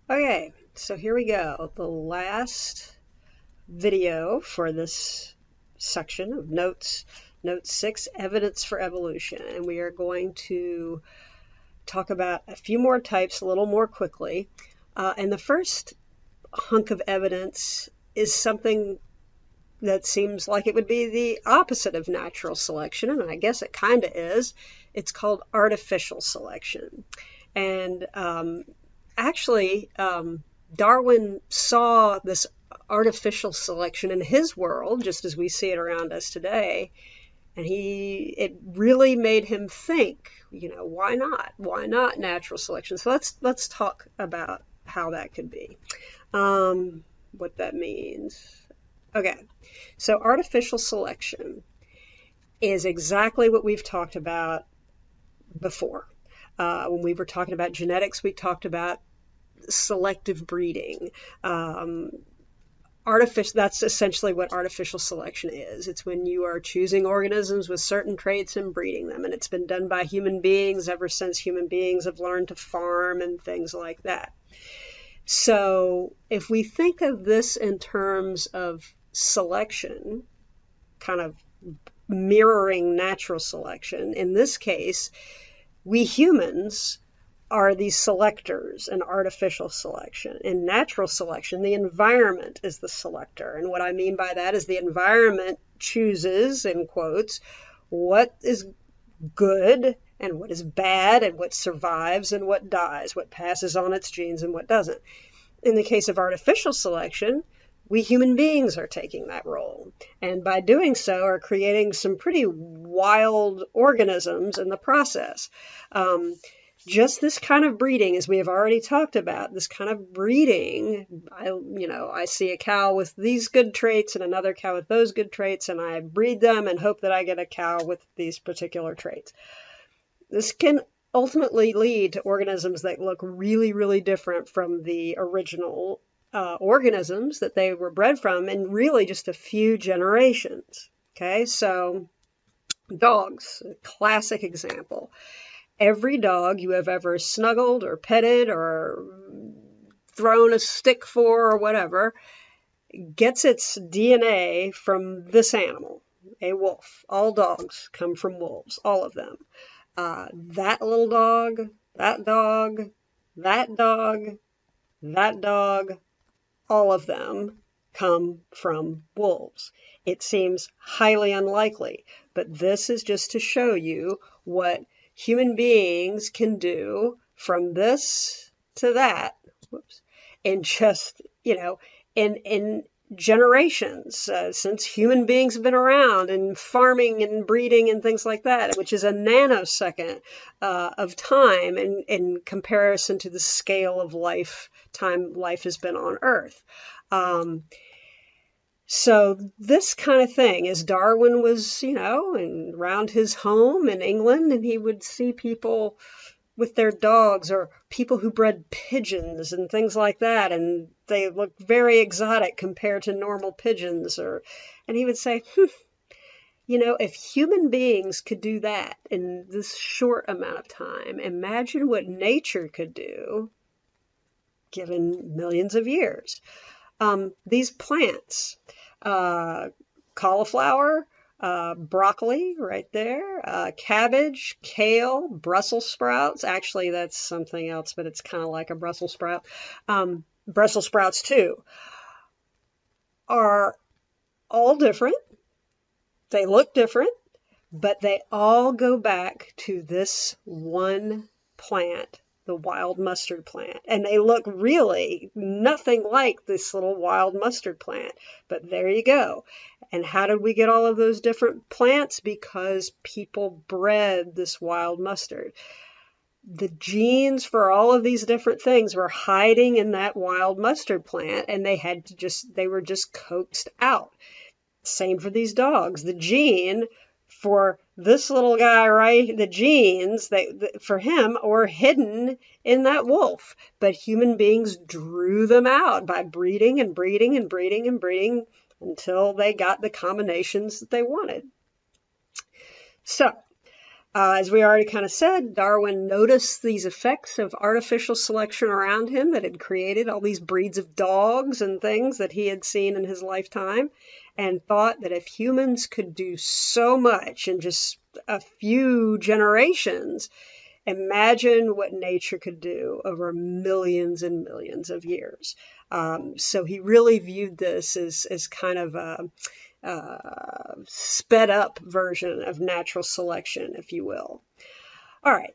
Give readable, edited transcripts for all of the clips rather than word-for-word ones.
Okay, so here we go. The last video for this section of notes, note 6, evidence for evolution. And we are going to talk about a few more types a little more quickly. And the first hunk of evidence is something that seems like it would be the opposite of natural selection, and I guess it kind of is. It's called artificial selection. And actually, Darwin saw this artificial selection in his world, just as we see it around us today, and it really made him think, why not? Why not natural selection? So let's talk about how that could be, what that means. Okay, so artificial selection is exactly what we've talked about before. When we were talking about genetics, we talked about selective breeding. That's essentially what artificial selection is. It's when you are choosing organisms with certain traits and breeding them. And it's been done by human beings ever since human beings have learned to farm and things like that. So if we think of this in terms of selection, kind of mirroring natural selection, in this case, we humans are the selectors in artificial selection. In natural selection, the environment is the selector. And what I mean by that is the environment chooses, in quotes, what is good and what is bad and what survives and what dies, what passes on its genes and what doesn't. In the case of artificial selection, we human beings are taking that role. And by doing so are creating some pretty wild organisms in the process. Just this kind of breeding, as we have already talked about, this kind of breeding, I see a cow with these good traits and another cow with those good traits, and I breed them and hope that I get a cow with these particular traits. This can ultimately lead to organisms that look really, really different from the original organisms that they were bred from in really just a few generations. Okay, so dogs, a classic example. Every dog you have ever snuggled or petted or thrown a stick for or whatever gets its DNA from this animal, a wolf. All dogs come from wolves, all of them. That little dog, that dog, that dog, that dog, all of them come from wolves. It seems highly unlikely, but this is just to show you what human beings can do from this to that, in just, in generations, since human beings have been around and farming and breeding and things like that, which is a nanosecond of time in comparison to the scale of time life has been on Earth. So this kind of thing, as Darwin was, around his home in England, and he would see people with their dogs or people who bred pigeons and things like that, and they looked very exotic compared to normal pigeons. And he would say, if human beings could do that in this short amount of time, imagine what nature could do given millions of years. These plants, cauliflower, broccoli right there, cabbage, kale, Brussels sprouts. Actually, that's something else, but it's kind of like a Brussels sprout. Brussels sprouts, too, are all different. They look different, but they all go back to this one plant, the wild mustard plant. And they look really nothing like this little wild mustard plant. But there you go. And how did we get all of those different plants? Because people bred this wild mustard. The genes for all of these different things were hiding in that wild mustard plant, and they were just coaxed out. Same for these dogs. The gene for this little guy, right, the genes for him were hidden in that wolf, but human beings drew them out by breeding and breeding and breeding and breeding until they got the combinations that they wanted. So As we already kind of said, Darwin noticed these effects of artificial selection around him that had created all these breeds of dogs and things that he had seen in his lifetime, and thought that if humans could do so much in just a few generations, imagine what nature could do over millions and millions of years. So he really viewed this as kind of a sped up version of natural selection, if you will. All right,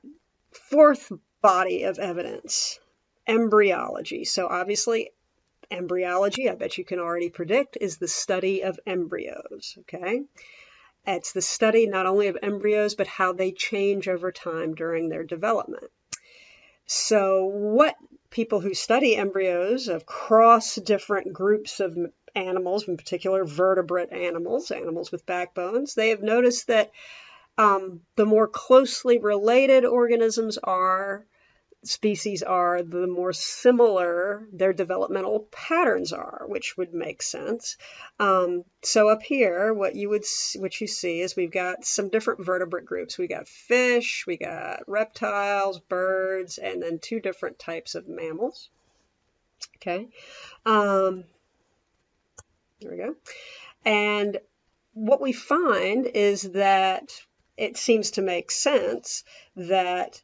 fourth body of evidence, embryology. So obviously, embryology, I bet you can already predict, is the study of embryos, okay? It's the study not only of embryos, but how they change over time during their development. So what people who study embryos across different groups of animals, in particular vertebrate animals, animals with backbones, they have noticed that the more closely related species are, the more similar their developmental patterns are, which would make sense. So up here, what you see is we've got some different vertebrate groups. We got fish, we got reptiles, birds, and then two different types of mammals. Okay, there we go. And what we find is that it seems to make sense that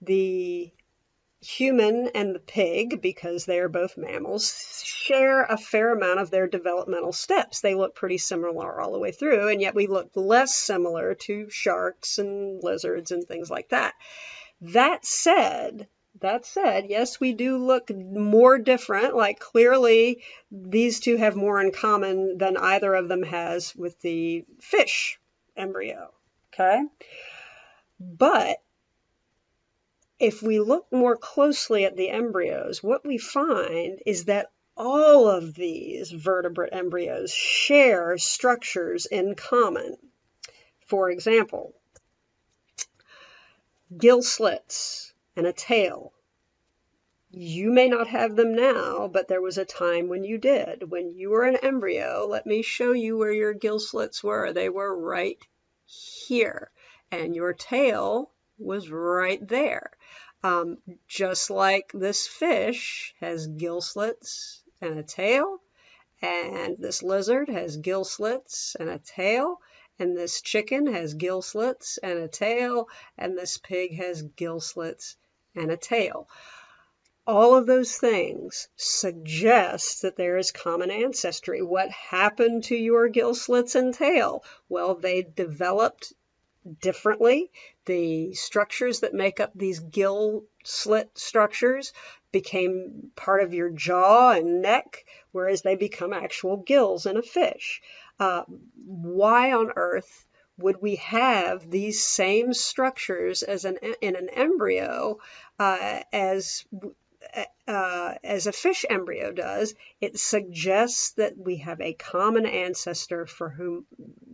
the human and the pig, because they are both mammals, share a fair amount of their developmental steps. They look pretty similar all the way through, and yet we look less similar to sharks and lizards and things like that. That said, yes, we do look more different. Like clearly these two have more in common than either of them has with the fish embryo, okay? But if we look more closely at the embryos, what we find is that all of these vertebrate embryos share structures in common. For example, gill slits and a tail. You may not have them now, but there was a time when you did. When you were an embryo, let me show you where your gill slits were. They were right here, and your tail was right there. Just like this fish has gill slits and a tail, and this lizard has gill slits and a tail, and this chicken has gill slits and a tail, and this pig has gill slits and a tail. All of those things suggest that there is common ancestry. What happened to your gill slits and tail? Well, they developed differently. The structures that make up these gill slit structures became part of your jaw and neck, whereas they become actual gills in a fish. Why on earth would we have these same structures in an embryo as a fish embryo does? It suggests that we have a common ancestor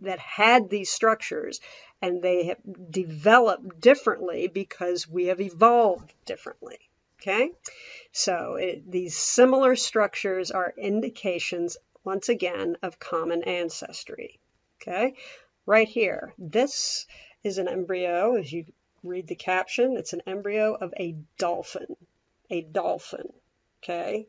that had these structures, and they have developed differently because we have evolved differently. Okay, so these similar structures are indications, once again, of common ancestry. Okay, right here, this is an embryo. As you read the caption, it's an embryo of a dolphin. A dolphin, okay?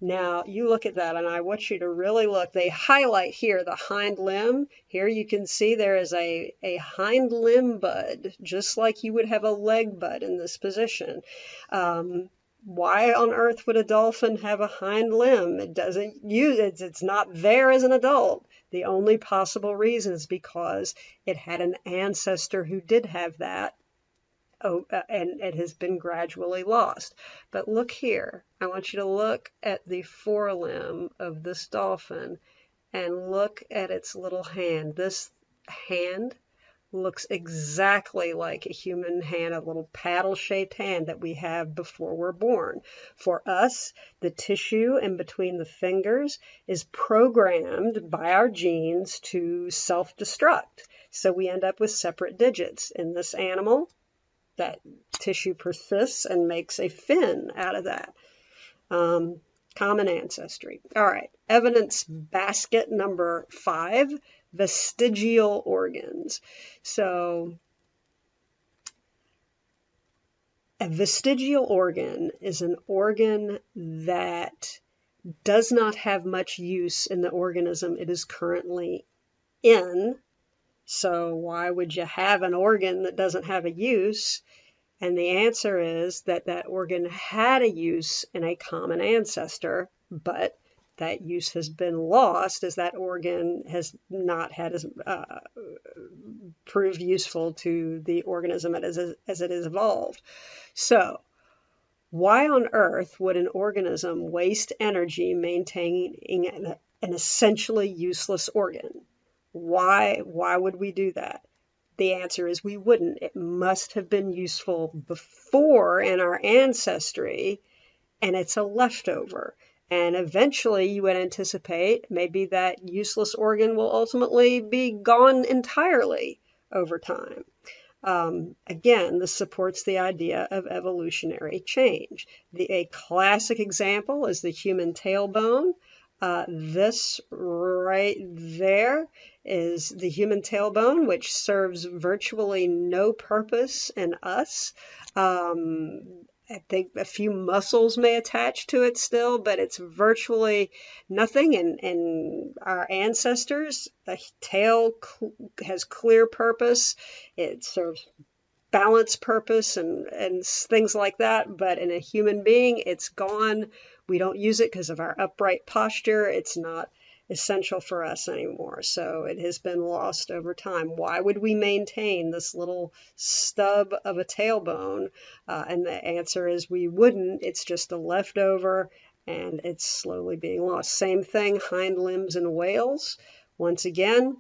Now, you look at that, and I want you to really look. They highlight here the hind limb. Here you can see there is a hind limb bud, just like you would have a leg bud in this position. Why on earth would a dolphin have a hind limb? It doesn't use it. It's not there as an adult. The only possible reason is because it had an ancestor who did have that. And it has been gradually lost. But look here. I want you to look at the forelimb of this dolphin and look at its little hand. This hand looks exactly like a human hand, a little paddle-shaped hand that we have before we're born. For us, the tissue in between the fingers is programmed by our genes to self-destruct. So we end up with separate digits. In this animal, that tissue persists and makes a fin out of that. Common ancestry. All right, evidence basket number 5, vestigial organs. So A vestigial organ is an organ that does not have much use in the organism it is currently in. So why would you have an organ that doesn't have a use? And the answer is that that organ had a use in a common ancestor, but that use has been lost as that organ has not had proved useful to the organism as it has evolved. So why on earth would an organism waste energy maintaining an essentially useless organ? Why would we do that? The answer is we wouldn't. It must have been useful before in our ancestry, and it's a leftover. And eventually you would anticipate maybe that useless organ will ultimately be gone entirely over time. Again, this supports the idea of evolutionary change. A classic example is the human tailbone. This right there is the human tailbone, which serves virtually no purpose in us. I think a few muscles may attach to it still, but it's virtually nothing. In our ancestors, the tail has clear purpose. It serves balance purpose and things like that. But in a human being, it's gone. We don't use it because of our upright posture. It's not essential for us anymore. So it has been lost over time. Why would we maintain this little stub of a tailbone? And the answer is we wouldn't. It's just a leftover and it's slowly being lost. Same thing, hind limbs in whales. Once again,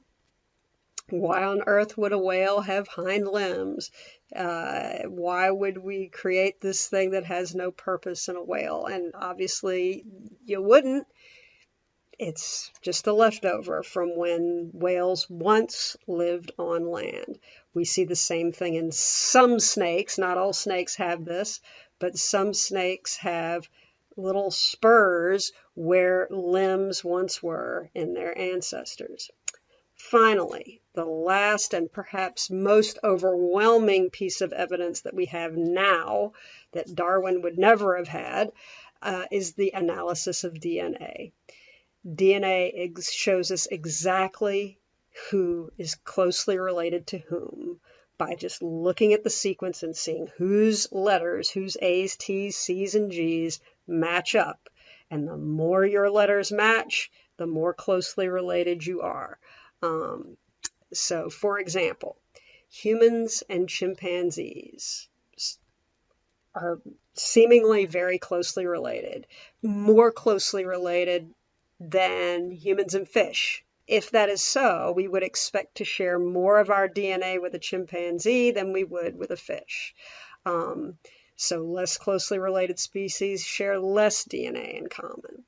why on earth would a whale have hind limbs? Why would we create this thing that has no purpose in a whale? And obviously you wouldn't. It's just a leftover from when whales once lived on land. We see the same thing in some snakes. Not all snakes have this, but some snakes have little spurs where limbs once were in their ancestors. Finally, the last and perhaps most overwhelming piece of evidence that we have now that Darwin would never have had is the analysis of DNA. DNA shows us exactly who is closely related to whom by just looking at the sequence and seeing whose letters, whose A's, T's, C's, and G's match up. And the more your letters match, the more closely related you are. So, for example, humans and chimpanzees are seemingly very closely related, more closely related than humans and fish. If that is so, we would expect to share more of our DNA with a chimpanzee than we would with a fish. So less closely related species share less DNA in common.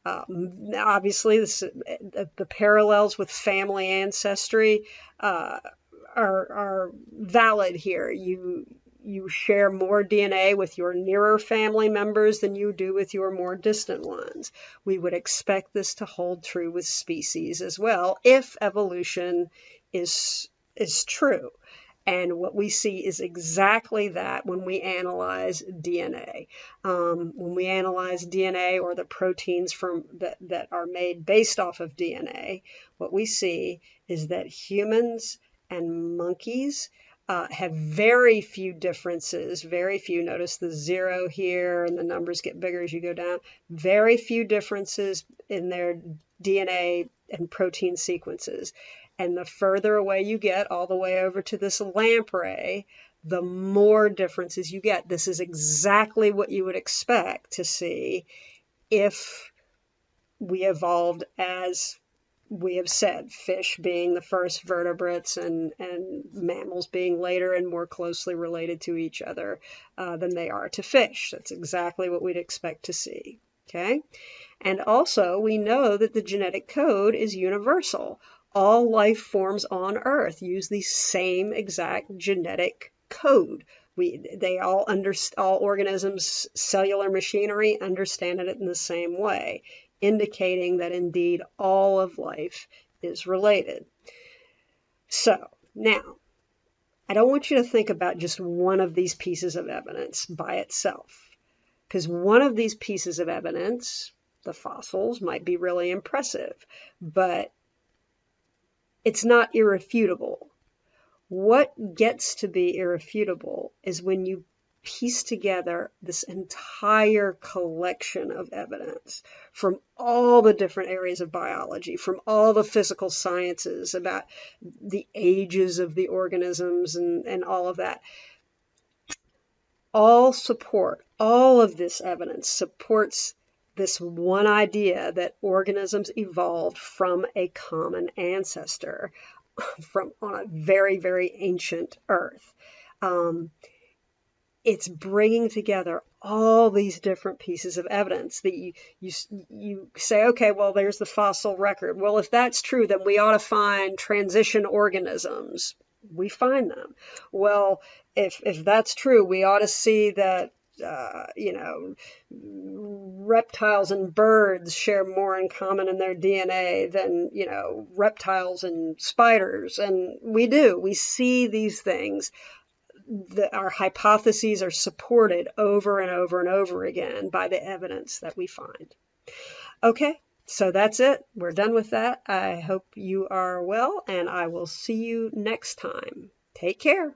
Obviously, the parallels with family ancestry are valid here. You share more DNA with your nearer family members than you do with your more distant ones. We would expect this to hold true with species as well, if evolution is true. And what we see is exactly that when we analyze DNA. When we analyze DNA or the proteins that are made based off of DNA, what we see is that humans and monkeys have very few differences, very few. Notice the 0 here and the numbers get bigger as you go down. Very few differences in their DNA and protein sequences. And the further away you get, all the way over to this lamprey, the more differences you get. This is exactly what you would expect to see if we evolved as we have said, fish being the first vertebrates and mammals being later and more closely related to each other than they are to fish. That's exactly what we'd expect to see. Okay? And also, we know that the genetic code is universal. All life forms on Earth use the same exact genetic code. All organisms, cellular machinery, understand it in the same way, indicating that indeed all of life is related. So now, I don't want you to think about just one of these pieces of evidence by itself, because one of these pieces of evidence, the fossils, might be really impressive, but it's not irrefutable. What gets to be irrefutable is when you piece together this entire collection of evidence from all the different areas of biology, from all the physical sciences about the ages of the organisms and all of that. All of this evidence supports this one idea that organisms evolved from a common ancestor on a very, very ancient Earth. It's bringing together all these different pieces of evidence that you say, okay, well, there's the fossil record. Well, if that's true, then we ought to find transition organisms. We find them. Well, if that's true, we ought to see that reptiles and birds share more in common in their DNA than, reptiles and spiders. And we do. We see these things. Our hypotheses are supported over and over and over again by the evidence that we find. Okay, so that's it. We're done with that. I hope you are well, and I will see you next time. Take care.